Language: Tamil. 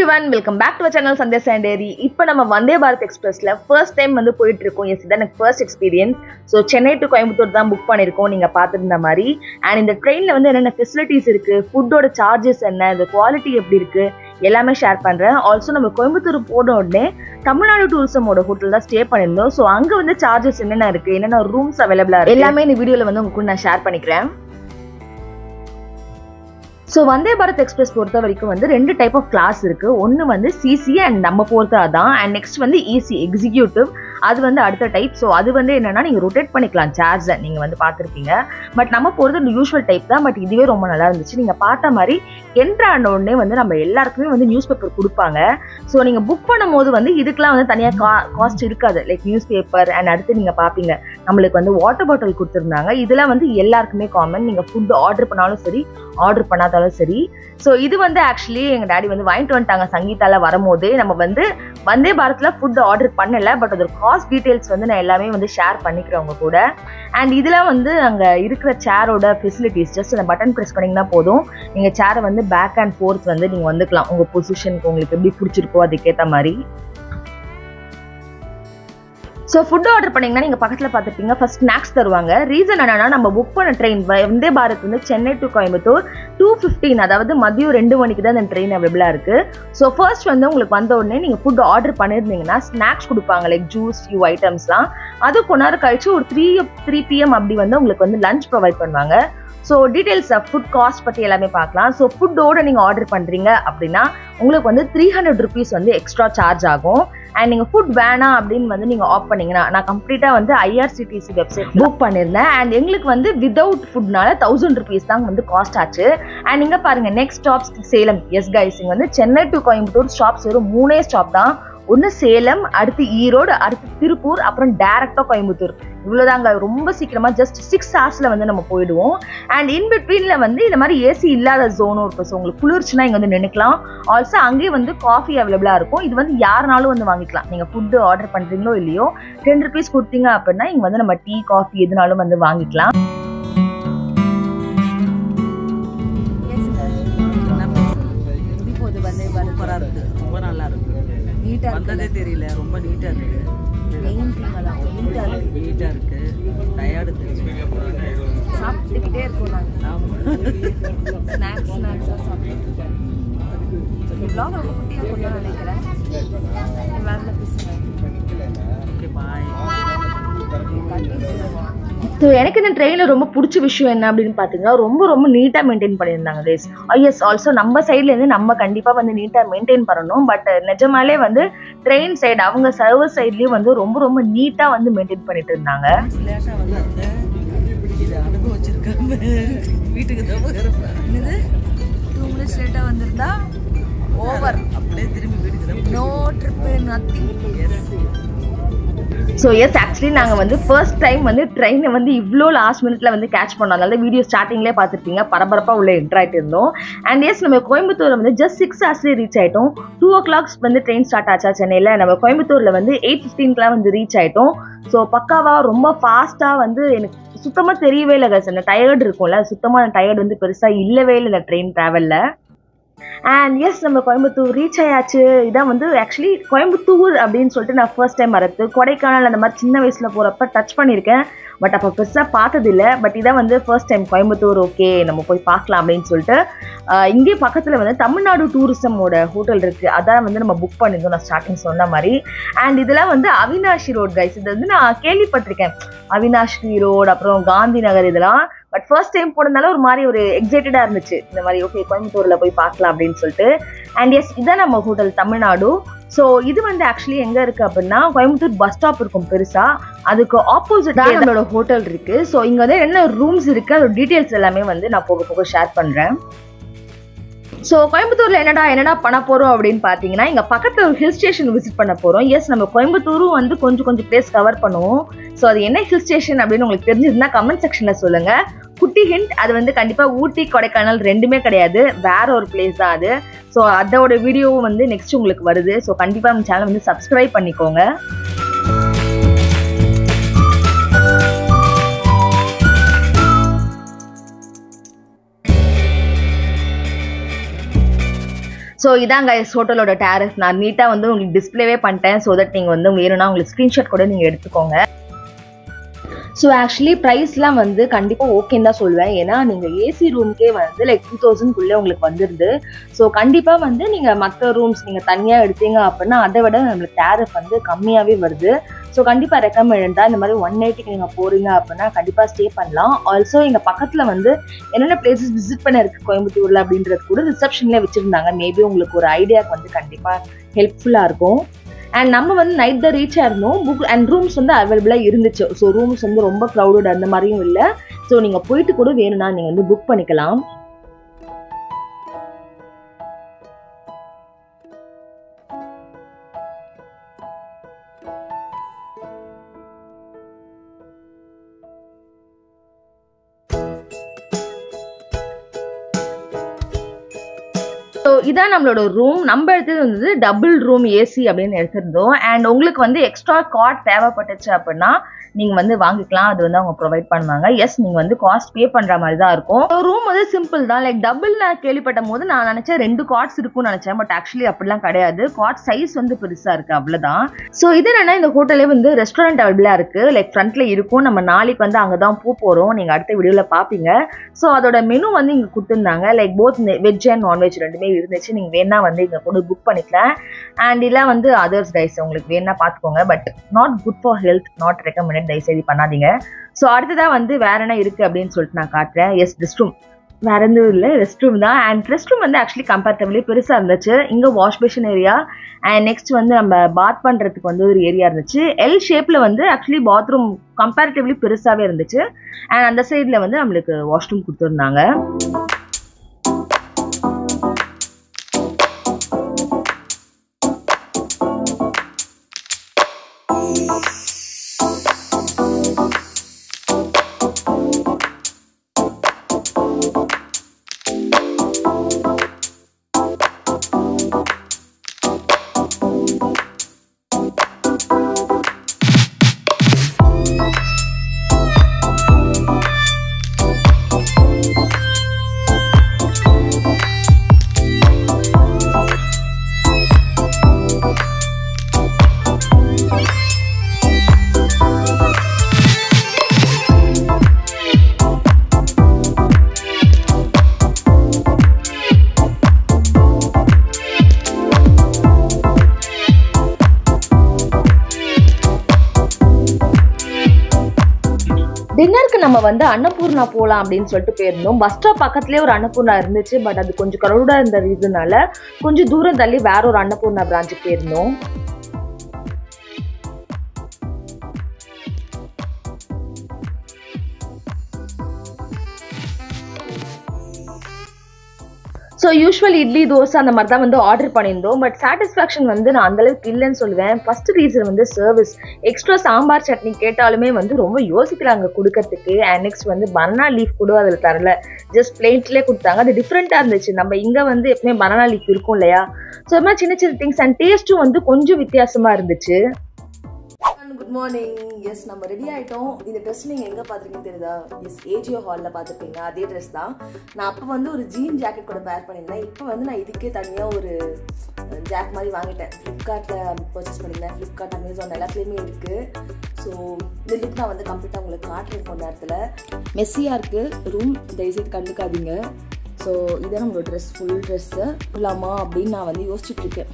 everyone, welcome back to our channel Sandhya Sanderi. இப்போ நம்ம வந்தே பாரத் எக்ஸ்பிரஸ்ல ஃபர்ஸ்ட் டைம் வந்து போயிட்டு இருக்கோம். எஸ், இது எனக்கு first experience. So Chennai to Coimbatore தான் புக் பண்ணியிருக்கோம் நீங்கள் பார்த்துருந்த மாதிரி. அண்ட் இந்த ட்ரெயினில் வந்து என்னென்ன ஃபெசிலிட்டிஸ் இருக்குது, ஃபுட்டோட சார்ஜஸ் என்ன, இந்த குவாலிட்டி எப்படி இருக்குது எல்லாமே ஷேர் பண்ணுறேன். ஆல்சோ நம்ம கோயம்புத்தூர் போன உடனே தமிழ்நாடு டூரிசமோட ஹோட்டல் தான் ஸ்டே பண்ணியிருந்தோம். ஸோ அங்கே வந்து சார்ஜஸ் என்னென்ன இருக்குது, என்னென்ன ரூம்ஸ் அவைலபிளாக இருக்குது எல்லாமே இந்த வீடியோவில் வந்து உங்களுக்கு நான் ஷேர் பண்ணிக்கிறேன். ஸோ வந்தே பாரத் எக்ஸ்பிரஸ் பொறுத்த வரைக்கும் வந்து ரெண்டு டைப் ஆஃப் கிளாஸ் இருக்கு. ஒன்று வந்து சிசி அண்ட் நம்ம போகிறது அதான். அண்ட் நெக்ஸ்ட் வந்து இசி எக்ஸிக்யூட்டிவ், அது வந்து அடுத்த டைப். ஸோ அது வந்து என்னன்னா நீங்கள் ரொட்டேட் பண்ணிக்கலாம் சேர்ஸை, நீங்கள் வந்து பார்த்துருப்பீங்க. பட் நம்ம போகிறது யூஸ்வல் டைப் தான். பட் இதுவே ரொம்ப நல்லா இருந்துச்சு. நீங்கள் பார்த்த மாதிரி என்ட்ரு ஆன உடனே வந்து நம்ம எல்லாருக்குமே வந்து நியூஸ் பேப்பர் கொடுப்பாங்க. ஸோ நீங்கள் புக் பண்ணும் போது வந்து இதுக்கெலாம் வந்து தனியாக காஸ்ட் இருக்காது. லைக் நியூஸ் பேப்பர் அண்ட் அடுத்து நீங்கள் பார்ப்பீங்க நம்மளுக்கு வந்து வாட்டர் பாட்டில் கொடுத்துருந்தாங்க. இதெல்லாம் வந்து எல்லாருக்குமே காமன். நீங்கள் ஃபுட் ஆர்டர் பண்ணாலும் சரி, ஆர்டர் பண்ணாதாலும் சரி. ஸோ இது வந்து ஆக்சுவலி எங்கள் டாடி வந்து வாங்கிட்டு வந்துட்டாங்க சங்கீதால வரும்போதே. நம்ம வந்து வந்தே பாரத்ல ஃபுட் ஆர்டர் பண்ணல, பட் அதோட காஸ்ட் டீடைல்ஸ் வந்து நான் எல்லாமே வந்து ஷேர் பண்ணிக்கிறேன் உங்க கூட. அண்ட் இதெல்லாம் வந்து அங்கே இருக்கிற சேரோட ஃபெசிலிட்டிஸ், ஜஸ்ட் அந்த பட்டன் ப்ரெஸ் பண்ணிங்கன்னா போதும், நீங்கள் சேரை வந்து பேக் அண்ட் ஃபோர்த் வந்து நீங்கள் வந்துக்கலாம் உங்கள் பொசிஷனுக்கு உங்களுக்கு எப்படி பிடிச்சிருக்கோ அதுக்கேற்ற மாதிரி. ஸோ ஃபுட் ஆர்டர் பண்ணிங்கன்னா நீங்கள் பக்கத்தில் பார்த்துருப்பீங்க ஃபர்ஸ்ட் ஸ்நாக்ஸ் தருவாங்க. ரீசன் என்னன்னா நம்ம புக் பண்ண ட்ரெயின் வந்தே பாரத் வந்து சென்னை டு கோயம்புத்தூர் 2:15, அதாவது மதியம் 2 மணிக்கு தான் இந்த ட்ரெயின் அவைலபிளாக இருக்குது. ஸோ ஃபர்ஸ்ட் வந்து உங்களுக்கு வந்த உடனே நீங்கள் ஃபுட் ஆர்டர் பண்ணியிருந்தீங்கன்னா ஸ்நாக்ஸ் கொடுப்பாங்க, லைக் ஜூஸ், ஃபியூ ஐட்டம்ஸ்லாம். அது கொஞ்ச நேரம் கழிச்சு ஒரு 3 PM அப்படி வந்து உங்களுக்கு வந்து லஞ்ச் ப்ரொவைட் பண்ணுவாங்க. ஸோ டீட்டெயில்ஸ் ஃபுட் காஸ்ட் பற்றி எல்லாமே பார்க்கலாம். ஸோ ஃபுட்டோட நீங்கள் ஆர்டர் பண்ணுறீங்க அப்படின்னா உங்களுக்கு வந்து 300 rupees வந்து எக்ஸ்ட்ரா சார்ஜ் ஆகும். அண்ட் நீங்கள் ஃபுட் வேணாம் அப்படின்னு வந்து நீங்கள் ஆஃப் பண்ணீங்கன்னா, நான் கம்ப்ளீட்டாக வந்து IRCTC வெப்சைட் புக் பண்ணியிருந்தேன். அண்ட் எங்களுக்கு வந்து வித்தவுட் ஃபுட்னால 1000 rupees தான் வந்து காஸ்ட் ஆச்சு. அண்ட் இங்கே பாருங்கள் next stops Salem. Yes guys, இங்கே வந்து சென்னை டு கோயம்புத்தூர் ஸ்டாப்ஸ் வெறும் 3 ஸ்டாப் தான். ஒன்று சேலம், அடுத்து ஈரோடு, அடுத்து திருப்பூர், அப்புறம் டேரெக்டாக கோயம்புத்தூர். இவ்வளோதாங்க, ரொம்ப சீக்கிரமாக ஜஸ்ட் 6 hours வந்து நம்ம போயிடுவோம். அண்ட் இன்பிட்வீனில் வந்து இந்த மாதிரி ஏசி இல்லாத ஜோனும் இருக்கும். ஸோ உங்களுக்கு குளிர்ச்சுன்னா இங்கே வந்து நினைக்கலாம். ஆல்சோ அங்கேயே வந்து காஃபி அவைலபிளாக இருக்கும். இது வந்து யாருனாலும் வந்து வாங்கிக்கலாம். நீங்கள் ஃபுட்டு ஆர்டர் பண்ணுறீங்களோ இல்லையோ 10 rupees கொடுத்தீங்க அப்படின்னா இங்கே வந்து நம்ம டீ, காஃபி எதுனாலும் வந்து வாங்கிக்கலாம். ரொம்ப நல்லா இருக்கு. நீட்டா வந்ததே தெரியல, ரொம்ப நீட்டா இருக்கு. நீட்டா இருக்கு. டயர்டு தெரியல. சாப்பிட்டுக்கிட்டே இருக்கோம் நாங்கள். ஸ்நாக்ஸ் சாப்பிட்டுட்டு இருக்கேன். வ்ளாக் ரொம்ப குட்டியாக கொண்டு நினைக்கிறேன். வேலை பேசுகிறேன். ஓகே, பாய். ஸோ எனக்கு இந்த ட்ரெயினில் ரொம்ப பிடிச்ச விஷயம் என்ன அப்படின்னு பார்த்தீங்கன்னா ரொம்ப நீட்டாக மெயின்டைன் பண்ணியிருந்தாங்க கைஸ். எஸ், ஆல்சோ நம்ம சைட்லேருந்து நம்ம கண்டிப்பாக வந்து நீட்டாக மெயின்டைன் பண்ணணும். பட் நிஜமாலே வந்து ட்ரெயின் சைடு அவங்க சர்வீஸ் சைட்லேயும் வந்து ரொம்ப நீட்டாக வந்து மெயின்டைன் பண்ணிட்டு இருந்தாங்க. வீட்டுக்கு தான் 2 minutes லேட்டாக வந்திருந்தா ஓவர். அப்படியே திரும்பி வீட்டுக்கு தான். No trip, nothing. So yes, actually நாங்கள் வந்து ஃபர்ஸ்ட் டைம் வந்து ட்ரெயினை வந்து இவ்வளோ லாஸ்ட் மினிட்ல வந்து கேட்ச் பண்ணோம். அதனால வீடியோ ஸ்டார்டிங்லேயே பார்த்துருப்பீங்க, பரபரப்பாக உள்ள என்ட்ரு ஆகிட்டு இருந்தோம். அண்ட் எஸ், நம்ம கோயம்புத்தூர் வந்து ஜஸ்ட் 6 hours ரீச் ஆகிட்டோம். 2 o'clock வந்து ட்ரெயின் ஸ்டார்ட் ஆச்சா சென்னையில். நம்ம கோயம்புத்தூரில் வந்து 8:15 வந்து ரீச் ஆகிட்டோம். ஸோ பக்காவாக ரொம்ப ஃபாஸ்ட்டாக வந்து எனக்கு சுத்தமாக தெரியவே இல்லை கைஸ். அந்த டயர்டு இருக்கும்ல, சுத்தமாக அந்த டயர்டு வந்து பெருசாக இல்லவே இல்லை இந்த ட்ரெயின் ட்ராவலில். அண்ட் எஸ், நம்ம கோயம்புத்தூர் ரீச் ஆயாச்சு. இதான் வந்து ஆக்சுவலி கோயம்புத்தூர் அப்படின்னு சொல்லிட்டு நான் ஃபர்ஸ்ட் டைம் வரது. கொடைக்கானல் அந்த மாதிரி சின்ன வயசில் போகிறப்ப டச் பண்ணியிருக்கேன், பட் அப்போ பெருசாக பார்த்ததில்லை. பட் இதான் வந்து ஃபர்ஸ்ட் டைம் கோயம்புத்தூர். ஓகே, நம்ம போய் பார்க்கலாம் அப்படின்னு சொல்லிட்டு இங்கே பக்கத்தில் வந்து தமிழ்நாடு டூரிசமோட ஹோட்டல் இருக்குது. அதான் வந்து நம்ம புக் பண்ணியிருந்தோம், நான் ஸ்டார்டிங் சொன்ன மாதிரி. அண்ட் இதெல்லாம் வந்து அவினாஷி ரோட் கைஸ். இது வந்து நான் கேள்விப்பட்டிருக்கேன், அவினாஷி ரோடு, அப்புறம் காந்தி நகர் இதெல்லாம். பட் ஃபர்ஸ்ட் டைம் போனதுனால ஒரு மாதிரி ஒரு எக்ஸைட்டடாக இருந்துச்சு. இந்த மாதிரி ஓகே கோயம்புத்தூரில் போய் பார்க்கலாம் அப்படின்னு சொல்லிட்டு. அண்ட் எஸ், இதான் நம்ம ஹோட்டல் தமிழ்நாடு. ஸோ இது வந்து ஆக்சுவலி எங்கே இருக்குது அப்படின்னா கோயம்புத்தூர் பஸ் ஸ்டாப் இருக்கும் பெருசாக, அதுக்கு ஆப்போசிட்டாக நம்மளோட ஹோட்டல் இருக்குது. ஸோ இங்கே வந்து என்ன ரூம்ஸ் இருக்குது அதோட டீட்டெயில்ஸ் எல்லாமே வந்து நான் போக ஷேர் பண்ணுறேன். ஸோ கோயம்புத்தூரில் என்னடா பண்ண போகிறோம் அப்படின்னு பார்த்தீங்கன்னா இங்கே பக்கத்தில் ஒரு ஹில் ஸ்டேஷன் விசிட் பண்ண போகிறோம். எஸ், நம்ம கோயம்புத்தூரும் வந்து கொஞ்சம் பிளேஸ் கவர் பண்ணுவோம். ஸோ அது என்ன ஹில் ஸ்டேஷன் அப்படின்னு உங்களுக்கு தெரிஞ்சதுன்னா கமெண்ட் செக்ஷனில் சொல்லுங்கள். குட்டி ஹிண்ட், அது வந்து கண்டிப்பாக ஊட்டி கொடைக்கானல் ரெண்டுமே கிடையாது, வேற ஒரு பிளேஸ் தான் அது. ஸோ அதோட வீடியோவும் வந்து நெக்ஸ்ட் உங்களுக்கு வருது. ஸோ கண்டிப்பாக நம்ம சேனல் வந்து சப்ஸ்கிரைப் பண்ணிக்கோங்க. ஸோ இதான் கைஸ் ஹோட்டலோட டேரிஃப். நான் நீட்டாக வந்து உங்களுக்கு டிஸ்பிளேவே பண்ணிட்டேன். ஸோ தட் நீங்கள் வந்து வேணும்னா உங்களுக்கு ஸ்க்ரீன்ஷாட் கூட நீங்கள் எடுத்துக்கோங்க. ஸோ ஆக்சுவலி ப்ரைஸ்லாம் வந்து கண்டிப்பாக ஓகேன்னு தான் சொல்லுவேன். ஏன்னா நீங்கள் ஏசி ரூம்க்கே வந்து லைக் 2000 உங்களுக்கு வந்துடுது. ஸோ கண்டிப்பாக வந்து நீங்கள் மற்ற ரூம்ஸ் நீங்கள் தனியாக எடுத்தீங்க அப்படின்னா அதை விட நம்மளுக்கு டேரிஃப் வந்து கம்மியாகவே வருது. ஸோ கண்டிப்பாக ரெக்கமெண்ட் தான். இந்த மாதிரி 180க்கு நீங்கள் போகிறீங்க அப்படின்னா கண்டிப்பாக ஸ்டே பண்ணலாம். ஆல்சோ எங்கள் பக்கத்தில் வந்து என்னென்ன பிளேசஸ் விசிட் பண்ண இருக்குது கோயம்புத்தூரில் அப்படின்றது கூட ரிசப்ஷன்லேயே வச்சுருந்தாங்க. மேபி உங்களுக்கு ஒரு ஐடியாவுக்கு வந்து கண்டிப்பாக ஹெல்ப்ஃபுல்லாக இருக்கும். அண்ட் நம்ம வந்து நைட் தான் ரீச் ஆயிருந்தோம். புக் அண்ட் ரூம்ஸ் வந்து அவைலபிளாக இருந்துச்சு. ஸோ ரூம்ஸ் வந்து ரொம்ப க்ரௌடட் அந்த மாதிரியும் இல்லை. ஸோ நீங்கள் போயிட்டு கூட வேணும்னா நீங்கள் வந்து புக் பண்ணிக்கலாம். ஸோ இதான் நம்மளோட ரூம். நம்ம எடுத்தது வந்து டபுள் ரூம் ஏசி அப்படின்னு எடுத்திருந்தோம். அண்ட் உங்களுக்கு வந்து எக்ஸ்ட்ரா காட் தேவைப்பட்டுச்சு அப்படின்னா நீங்கள் வந்து வாங்கிக்கலாம். அது வந்து அவங்க ப்ரொவைட் பண்ணுவாங்க. எஸ், நீங்கள் வந்து காஸ்ட் பே பண்ணுற மாதிரி தான் இருக்கும். ரூம் வந்து சிம்பிள் தான். லைக் டபுள் நான் கேள்விப்பட்ட போது நான் நினச்சேன் 2 காட்ஸ் இருக்கும்னு நினச்சேன். பட் ஆக்சுவலி அப்படிலாம் கிடையாது. காட் சைஸ் வந்து பெருசாக இருக்குது, அவ்வளோதான். ஸோ இது என்னன்னா இந்த ஹோட்டலே வந்து ரெஸ்டாரண்ட் அவைலபிளாக இருக்குது. லைக் ஃப்ரண்ட்டில் இருக்கும். நம்ம நாளைக்கு வந்து அங்கே தான் போகிறோம். நீங்கள் அடுத்த வீடியோவில் பார்ப்பீங்க. ஸோ அதோட மெனு வந்து இங்கே கொடுத்துருந்தாங்க. Like both veg and non veg ரெண்டுமே இருந்துச்சு. நீங்கள் வேணா வந்து இங்கே கொண்டு புக் பண்ணிக்கலாம். அண்ட் இதெல்லாம் வந்து அதர்ஸ் டைஸ் உங்களுக்கு வேணா பார்த்துக்கோங்க. But not good for health, not recommended. தயவுசெய்து பண்ணாதீங்க. ஸோ அடுத்ததான் வந்து வேற என்ன இருக்குது அப்படின்னு சொல்லிட்டு நான் காட்டுறேன். Yes, rest room. வேற எதுவும் இல்லை, ரெஸ்ட் ரூம் தான். அண்ட் ரெஸ்ட் ரூம் வந்து ஆக்சுவலி கம்பேரிட்டிவ்லி பெருசாக இருந்துச்சு. இங்கே wash basin area and next வந்து நம்ம பாத் பண்ணுறதுக்கு வந்து ஒரு ஏரியா இருந்துச்சு. எல் ஷேப்பில் வந்து ஆக்சுவலி பாத்ரூம் கம்பேரிட்டிவ்லி பெருசாகவே இருந்துச்சு. அண்ட் அந்த சைடில் வந்து நம்மளுக்கு வாஷ்ரூம் கொடுத்துருந்தாங்க. டின்னருக்கு நம்ம வந்து அன்னபூர்ணா போகலாம் அப்படின்னு சொல்லிட்டு போயிருந்தோம். பஸ் ஸ்டாப் பக்கத்துலேயே ஒரு அன்னபூர்ணா இருந்துச்சு. பட் அது கொஞ்சம் க்ரௌடாக இருந்த ரீசனால கொஞ்சம் தூரம் தள்ளி வேற ஒரு அன்னபூர்ணா பிரான்ச்சுக்கு போயிருந்தோம். ஸோ யூஸ்வல் இட்லி தோசை அந்த மாதிரி தான் வந்து ஆர்டர் பண்ணியிருந்தோம். பட் சாட்டிஸ்ஃபேக்ஷன் வந்து நான் அந்தளவுக்கு இல்லைன்னு சொல்லுவேன். ஃபர்ஸ்ட் ரீசன் வந்து சர்வீஸ். எக்ஸ்ட்ரா சாம்பார் சட்னி கேட்டாலுமே வந்து ரொம்ப யோசிக்கிறாங்க கொடுக்கறதுக்கு. அண்ட் நெக்ஸ்ட் வந்து பனானா லீஃப் கூட அதில் தரல, ஜஸ்ட் பிளேட்லேயே கொடுத்தாங்க. அது டிஃப்ரெண்ட்டாக இருந்துச்சு. நம்ம இங்கே வந்து எப்பவுமே பனானா லீஃப் இருக்கும் இல்லையா. ஸோ இது மாதிரி சின்ன சின்ன திங்ஸ் அண்ட் டேஸ்ட்டும் வந்து கொஞ்சம் வித்தியாசமாக இருந்துச்சு. Good morning. எஸ், நம்ம ரெடி ஆகிட்டோம். இந்த ட்ரெஸ் நீங்கள் எங்கே பார்த்துருக்கீங்கன்னு தெரியுதா? எஸ், ஏஜியோ ஹாலில் பார்த்துருப்பீங்க. அதே ட்ரெஸ் தான். நான் அப்போ வந்து ஒரு ஜீன் ஜாக்கெட் கூட பேர் பண்ணியிருந்தேன். இப்போ வந்து நான் இதுக்கே தனியாக ஒரு ஜாக் மாதிரி வாங்கிட்டேன். ஃப்ளிப்கார்ட்டில் பர்ச்சேஸ் பண்ணியிருந்தேன். ஃப்ளிப்கார்ட், அமேசான் எல்லாத்துலேயுமே இருக்குது. ஸோ இந்த லுக் நான் வந்து கம்ப்ளீட்டாக உங்களுக்கு காட்டுறேன் கொஞ்ச நேரத்தில். மெஸ்ஸியாக இருக்குது ரூம், தயவுசெய்து கண்டுக்காதீங்க. ஸோ இதான் நம்மளோட ட்ரெஸ், ஃபுல் ட்ரெஸ்ஸு இல்லாமா அப்படின்னு நான் வந்து யோசிச்சுட்ருக்கேன்.